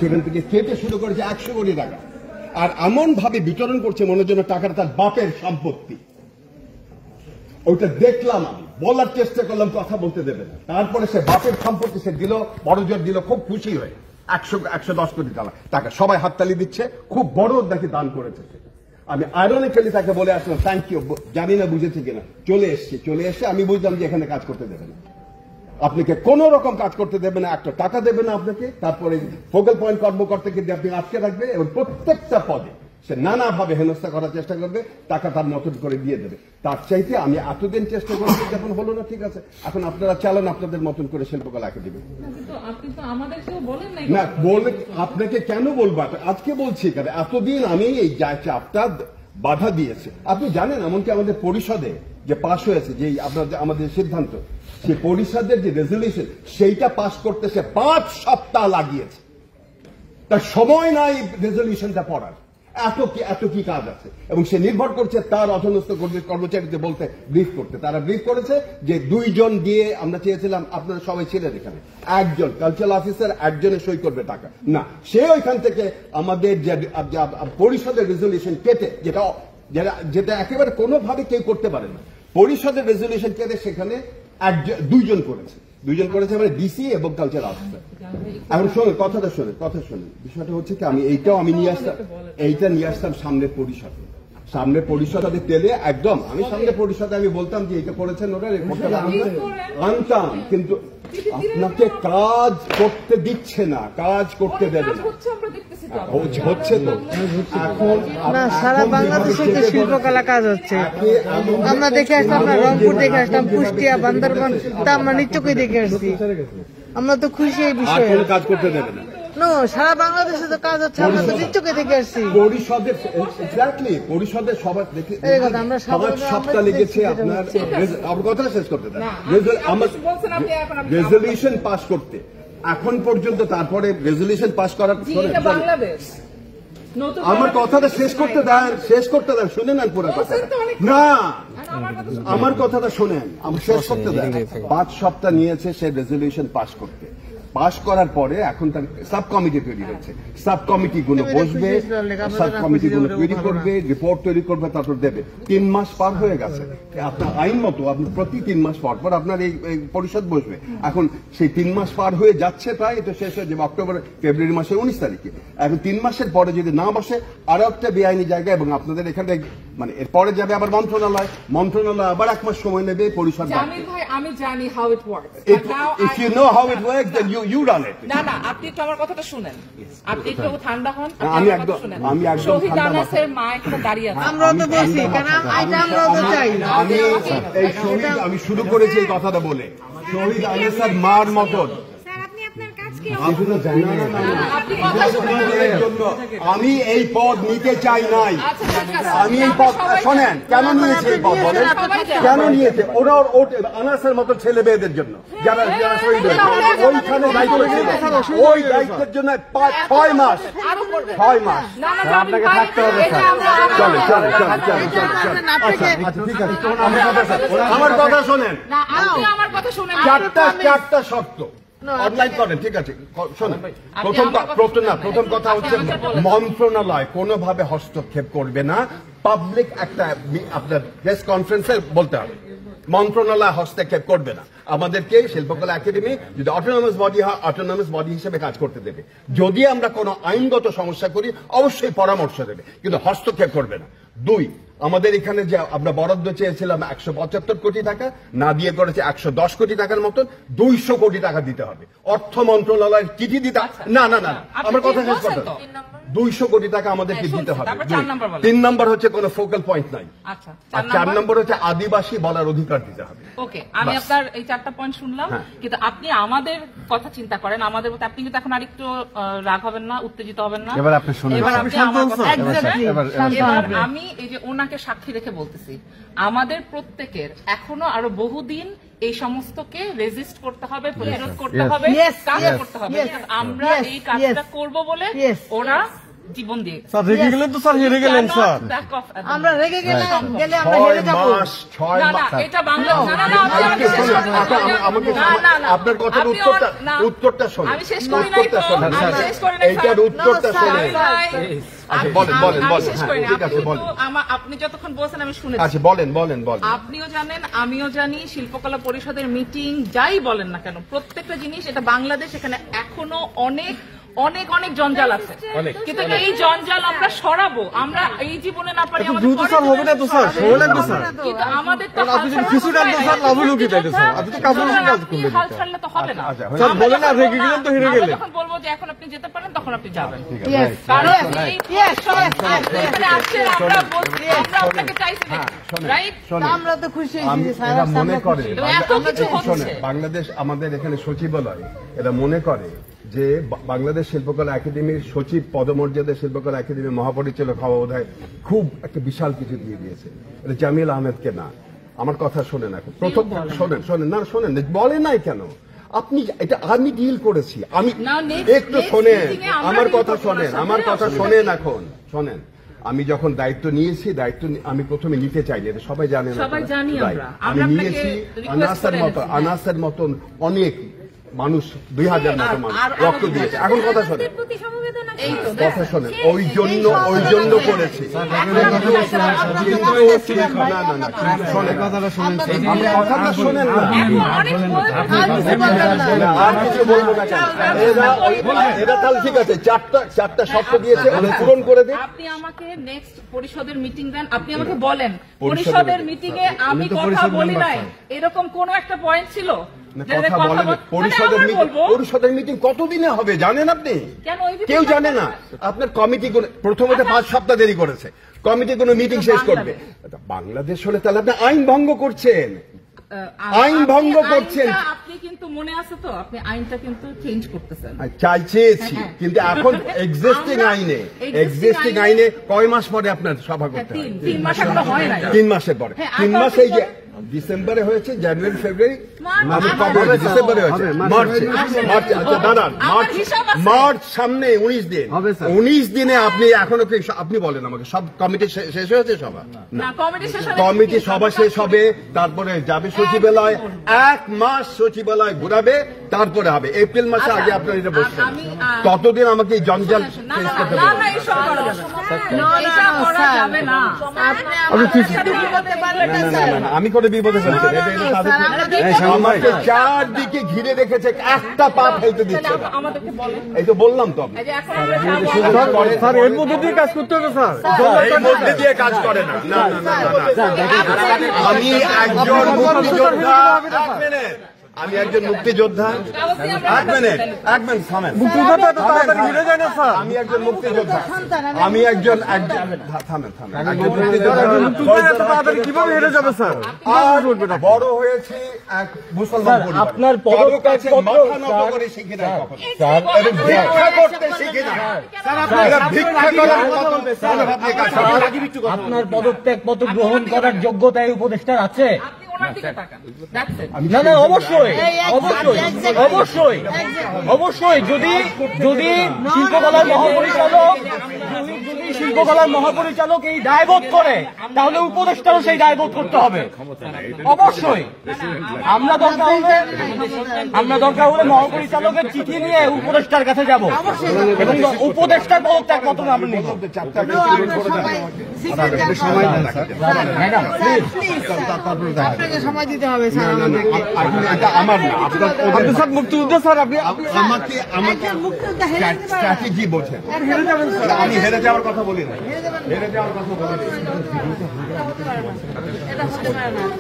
সেখান থেকে কেটে শুরু করেছে 100 কোটি টাকা, আর এমন ভাবে বিতরণ করছে মনে জন্য টাকাটা তার বাপের সম্পত্তি। ওইটা দেখলাম, আমি বলার চেষ্টা করলাম, কথা বলতে দেবে না। তারপরে সে বাপের সম্পত্তি সে দিল, বড় জোর দিল, খুব খুশি হয়ে 110 কোটি টাকা সবাই হাততালি দিচ্ছে, খুব বড় দেখে দান করেছে। আমি আইরনিক্যালি তাকে বলে আসলাম থ্যাংক ইউ, জানি না বুঝেছি কিনা, চলে এসে আমি বুঝলাম যে এখানে কাজ করতে দেবে না, আপনাকে কোন রকম কাজ করতে দেবে না, একটা টাকা দেবে না আপনাকে। তারপরে ফোকাল পয়েন্ট কর্মকর্তাকে দিয়ে আপনি আটকে রাখবে এবং প্রত্যেকটা পদে সে নানাভাবে হেনস্থা করার চেষ্টা করবে, টাকা তার মতন করে দিয়ে দেবে। তার চাইতে আমি এতদিন চেষ্টা করছি, যখন হলো না ঠিক আছে, এখন আপনারা চালান আপনাদের মতন করে শিল্পকলা একাডেমি। না বলে আপনাকে কেন বলবো, আজকে বলছি কেন, এতদিন আমি এই চাপটা বাধা দিয়েছে। আপনি জানেন এমনকি আমাদের পরিষদে যে পাশ হয়েছে, যে আমাদের সিদ্ধান্ত, সে পরিষদের যে রেজলিউশন সেইটা পাশ করতে সে 5 সপ্তাহ লাগিয়েছে। তার সময় নাই রেজলিউশনটা পড়ার, এত কি কাজ আছে। এবং সে নির্ভর করছে তার অধীনস্থ কর্মচারীদের বলতে, ব্রিফ করতে। তারা ব্রিফ করেছে যে 2 জন দিয়ে, আমরা চেয়েছিলাম আপনারা সবাই ছিলেন এখানে, 1 জন কালচারাল অফিসার, 1 জনে সই করবে টাকা, না সে ওইখান থেকে আমাদের যে পরিষদের রেজলিউশন কেটে, যেটা একেবারে কোনোভাবে কেউ করতে পারে না, পরিষদের রেজলিউশন কেটে সেখানে 2 জন করেছে, মানে ডিসি এবং কালচার অফিসার। এখন শোনেন, কথা শোনেন, বিষয়টা হচ্ছে কি, আমি নিয়ে আসতাম সামনে পরিষদে তেলে একদম, আমি সামনে পরিষদে আমি বলতাম যে এটা করেছেন ওরা, আনতাম, কিন্তু আপনাকে কাজ করতে দিচ্ছে না, কাজ করতে দেবে না, হচ্ছে তো এখন না, সারা বাংলাদেশে তো শিল্পকলা কাজ হচ্ছে। আমরা দেখে আসলাম, আমরা রংপুর দেখে আসলাম, কুষ্টিয়া, বান্দরবান, তা আমরা নিশ্চয়ই দেখে আসছি। আমরা তো খুশি এই বিষয়ে, কাজ করতে দেবে না। সারা বাংলাদেশে তো কাজ হচ্ছে, আমরা তো নিশ্চয়ই দেখে আসছি। পরিষদের সবার দেখে সপ্তাহ লেগেছে আপনার কথা শেষ করতে দেন, রেজলিউশন পাস করতে এখন পর্যন্ত। তারপরে রেজলিউশন পাস করার, আমার কথাটা শেষ করতে দেন, শুনে নেন পুরো কথা, না আমার কথাটা শোনেন, আমার শেষ করতে দেন। 5 সপ্তাহ নিয়েছে সে রেজলিউশন পাস করতে। পাস করার পরে এখন তার সাব কমিটি তৈরি হয়েছে, সাব কমিটি গুলো বসবে, সাব কমিটি গুলো তৈরি করবে, রিপোর্ট তৈরি করবে, তারপর দেবে। 3 মাস পার হয়ে গেছে, আপনার আইন মতো আপনার প্রতি 3 মাস পর আপনার এই পরিষদ বসবে। এখন সেই 3 মাস পার হয়ে যাচ্ছে, প্রায় এটা শেষ হয়ে যাবে ফেব্রুয়ারি মাসের 19 তারিখে। এখন 3 মাসের পরে যদি না বসে, আরো একটা বেআইনি জায়গা, এবং আপনাদের এখানে মানে এরপরে যাবে আবার মন্ত্রণালয় আবার 1 মাস সময় নেবে পরিষদ। আমি জানি how it works, if you know how it works then you run it. না আপনি একটু আমার কথাটা শুনেন, আপনি একটু ঠান্ডা হন। আমি একদম শহীদ আনাসের মা এখানে দাঁড়িয়ে আছে, আমরা তো বলছি কারণ আমরা তো চাই। আমি শুরু করেছি এই কথাটা বলে, শহীদ আনাসের মার মতন আমি এই পদ নিতে চাই নাই। আমি এই পদ শোনেন, কেন নিয়েছে এই পদ বলেন, কেন নিয়েছে? ওরা আনাসের মতো ছেলে মেয়েদের জন্য, যারা শহীদ হয়েছে ওইখানে দায়িত্ব ছিল, ওই দায়িত্বের জন্য 6 মাস আপনাকে থাকতে হবে। চলে ঠিক আছে, আমার কথা শোনেন, 4টা শর্ত অনলাইন করেন, ঠিক আছে শোনেন। প্রথম কথা হচ্ছে মন্ত্রণালয় কোনোভাবে হস্তক্ষেপ করবে না। পাবলিক একটা আপনার প্রেস কনফারেন্সে বলতে হবে মন্ত্রণালয় হস্তক্ষেপ করবে না। আমাদেরকে শিল্পকলা একাডেমি যদি অটোনমাস বডি হয়, অটোনমাস বডি হিসেবে কাজ করতে দেবে। যদি আমরা কোনো আইনগত সমস্যা করি অবশ্যই পরামর্শ দেবে, কিন্তু হস্তক্ষেপ করবে না। 2, আমাদের এখানে যে আমরা বরাদ্দ চেয়েছিলাম 175 কোটি টাকা, না দিয়ে করেছে 110 কোটি টাকার মতন, 200 কোটি টাকা দিতে হবে। অর্থ মন্ত্রণালয়ের চিঠি দিতে, না আমার কথা শেষ করতে, 200 কোটি টাকা আমাদেরকে দিতে হবে। 3 নম্বর হচ্ছে কোনো ফোকাল পয়েন্ট নাই, আর 4 নম্বর হচ্ছে আদিবাসী বলার অধিকার দিতে হবে। ওকে, আমি আপনার এই 4টা পয়েন্ট শুনলাম, কিন্তু আপনি আমাদের কথা চিন্তা করেন, আমাদের মধ্যে আপনি কিন্তু এখন আরেকটু রাগ হবেন না, উত্তেজিত হবেন না। এবার আপনি শুনুন, আমি এই যে ওনাকে সাক্ষী রেখে বলতেছি, আমাদের প্রত্যেকের এখনো আরো বহুদিন এই সমস্তকে রেজিস্ট করতে হবে, প্রতিরোধ করতে হবে, কাজ করতে হবে। আমরা এই কাজটা করব বলে ওরা জীবন দিয়ে গেছে। স্যার রেগে গেলেন তো স্যার, হেরে গেলেন sir. Back off at the আমরা moment. রেগে গেলে আমরা হেরে যাবো। 6 না, না, মাস এটা বাংলা না, না, না, আপনি আমাকে শেষ করতে দিন। আমাকে না, না, না। আপনার কথার আপনি না, উত্তরটা শোনেন। আমি শেষ করি নাই তো, শোনেন, আমি স্যার। শেষ করি নাই, এইটার স্যার। উত্তরটা No, স্যার। শোনেন। আচ্ছা, আমি- বলেন, বলেন, আমি বলেন। শেষ হ্যাঁ, করি নাই। ঠিক আছে, আপনি বলেন। তো আপনি যতক্ষণ বলছেন আমি শুনেছি। আচ্ছা, বলেন। আপনিও জানেন, আমিও জানি, শিল্পকলা পরিষদের মিটিং যাই বলেন না কেন, প্রত্যেকটা জিনিস, এটা বাংলাদেশ, এখানে এখনো অনেক অনেক অনেক জঞ্জাল আছে, কিন্তু এই জঞ্জাল আমরা সরাবো। আমরা এই জীবনে না পারি, একটু আমাদের দ্রুত পরের স্যার, হবে না তো স্যার, জীবনে সময় লাগবে স্যার। কিন্তু আমাদের তো আপনি যদি কিছু টান দেন স্যার, লাভ হলো কি তাইলে স্যার? আপনি তো কাপড় কাজ আপনি করলেন। হাল ছাড়লে তো হবে না। আচ্ছা, স্যার, আমরা বলেন না, যখন রেগে গেলেন তো হেরে আমরা গেলেন। যখন বলবো যে এখন আপনি যেতে পারেন, তখন আপনি যাবেন। Yes, কারণ yes, এই yes, আপনি এখানে আসছেন, আমরা বলছি, আমরা আপনাকে চাইছি রাইট। শোনেন। আমরা তো খুশি আমি হয়েছি স্যার, এরা আমরা মনে করে খুশি। এত কিছু শোনেন, হচ্ছে। বাংলাদেশ আমাদের এখানে সচিবালয়, এরা মনে করে যে বাংলাদেশ শিল্পকলা একাডেমির সচিব পদমর্যাদা শিল্পকলা একাডেমির মহাপরিচালক হওয়া বোধহয় খুব একটা বিশাল কিছু দিয়ে দিয়েছে। এটা জামিল আহমেদকে না। আমার কথা শোনেন, এখন প্রথম শোনেন বলে নাই কেন আপনি? এটা আমি ডিল করেছি। আমি Now, next শোনেন, meeting এ আমরা আমার deal কথা করবো শোনেন, না, আমার কথা অসুবিধা শোনেন। এখন শোনেন, আমি যখন দায়িত্ব নিয়েছি, আমি প্রথমে নিতে চাইনি, এটা সবাই জানেন। সবাই জানি Right. আমরা। আমি আমরা আপনাকে নিয়েছি request করে এনেছি, হ্যাঁ। আনাসের মতন অনেক মানুষ, 2000 মতো মানুষ আর- রক্ত দিয়েছে। এখন কথা শোনেন, এই তো কথা শোনেন, ওই জন্য করেছি। শোনেন, কথাটা শোনেন না। অনেক আর কিছু বলবেন না। আর কিছু বলবো না কেন? এরা তাহলে ঠিক আছে, চারটা শর্ত দিয়েছে, ওদের পূরণ করে দিন। আপনি আমাকে নেক্সট পরিষদের মিটিং দেন, আপনি আমাকে বলেন পরিষদের পরিষদের meeting, মিটিং এ আমি কথা বলি নাই, এরকম কোন একটা পয়েন্ট ছিল যেটা কথা পরিষদের মিটিং কতদিনে হবে জানেন আপনি? কেন ওই ভিত্তিতে কেউ জানে না। আপনার কমিটি প্রথমত 5 সপ্তাহ দেরি করেছে, কমিটি কোনো মিটিং শেষ করবে। বাংলাদেশ হলে তাহলে আপনি আইন ভঙ্গ করছেন, আইন ভঙ্গ করছেন। আপনি কিন্তু মনে আছে তো, আপনি আইনটা কিন্তু চেঞ্জ করতেছেন। চেয়েছি, হ্যাঁ। কিন্তু এখন এক্সিস্টিং আইনে কয় মাস পরে আপনার সভা করতে হয়? 3 মাস এখনো হয় নাই। 3 মাসের পরে। হ্যাঁ, 3 মাস এই যে আগে ডিসেম্বরে হয়েছে, জানুয়ারি, ফেব্রুয়ারি, মার্চ, কবে হয়েছে? ডিসেম্বরে হয়েছে, মার্চে। আচ্ছা দাঁড়ান, আমার হিসাব আছে। মার্চ সামনে 19 দিন। 19 দিনে আপনি এখনো কি আপনি বলেন আমাকে সব কমিটি শেষ হয়েছে সভা? না, কমিটি শেষ হলে কমিটি সভা শেষ হবে, তারপরে যাবে সচিবালয়, 1 মাস সচিবালয় ঘুরাবে, তারপরে হবে এপ্রিল মাসে। আগে আপনার এটা বসছেন, ততদিন আমাকে এই জঞ্জাল না, শেষ না, করতে না, না, এইসব করা যাবে না। এইসব করা যাবে না। আমি করে বিপদে ফেলছি। আমাকে চারদিকে ঘিরে রেখেছে, একটা পা ফেলতে দিচ্ছে না। আমাদেরকে বলেন, এই তো বললাম তো আমি। এই যে এখন আমরা যা বলবো, স্যার, এর মধ্যে দিয়ে কাজ করতে হবে স্যার। এই মধ্যে দিয়ে কাজ করে না। না, না, না, না, না। আমি একজন মুক্তিযোদ্ধা। আমি একজন মুক্তিযোদ্ধা। এক মিনিট থামেন। মুক্তিযোদ্ধা তো তাড়াতাড়ি হেরে যায় না স্যার। আমি একজন মুক্তিযোদ্ধা। আমি একজন থামেন। একজন মুক্তিযোদ্ধা এত তাড়াতাড়ি কিভাবে হেরে যাবে স্যার? আর বড় হয়েছে এক মুসলমান পরিবারে। আপনার কারো কাছে মাথা নত করে শিখি নাই কখনো। এবং ভিক্ষা করতে শিখি নাই। এরা ভিক্ষা করার মতন মনোভাবে কাজ করে। আপনার পদত্যাগ পত্র গ্রহণ করার যোগ্যতা এই উপদেষ্টার আছে? আপনি ওনার দিকে তাকান। That's it. না না, অবশ্যই অবশ্যই যদি শিল্পকলার মহাপরিচালক এই দায়বোধ করে, তাহলে উপদেষ্টারও সেই দায়বোধ করতে হবে। অবশ্যই আমরা দরকার হলে মহাপরিচালকের চিঠি নিয়ে উপদেষ্টার কাছে যাব এবং উপদেষ্টার পদত্যাগ পত্র আমরা নিব। ম্যাডাম আপনাকে সময় দিতে হবে স্যার আমাদেরকে। এটা আমার না, আপনার আপনি স্যার মুক্তিযোদ্ধা স্যার, আপনি আমাকে মুক্তিযোদ্ধা হেরে যেতে পারে। স্ট্র্যাটেজি বোঝেন। হেরে যাবেন স্যার। আমি হেরে যাওয়ার কথা বলি না, হেরে যাওয়ার কথা বলি না। এটা হতে পারে না।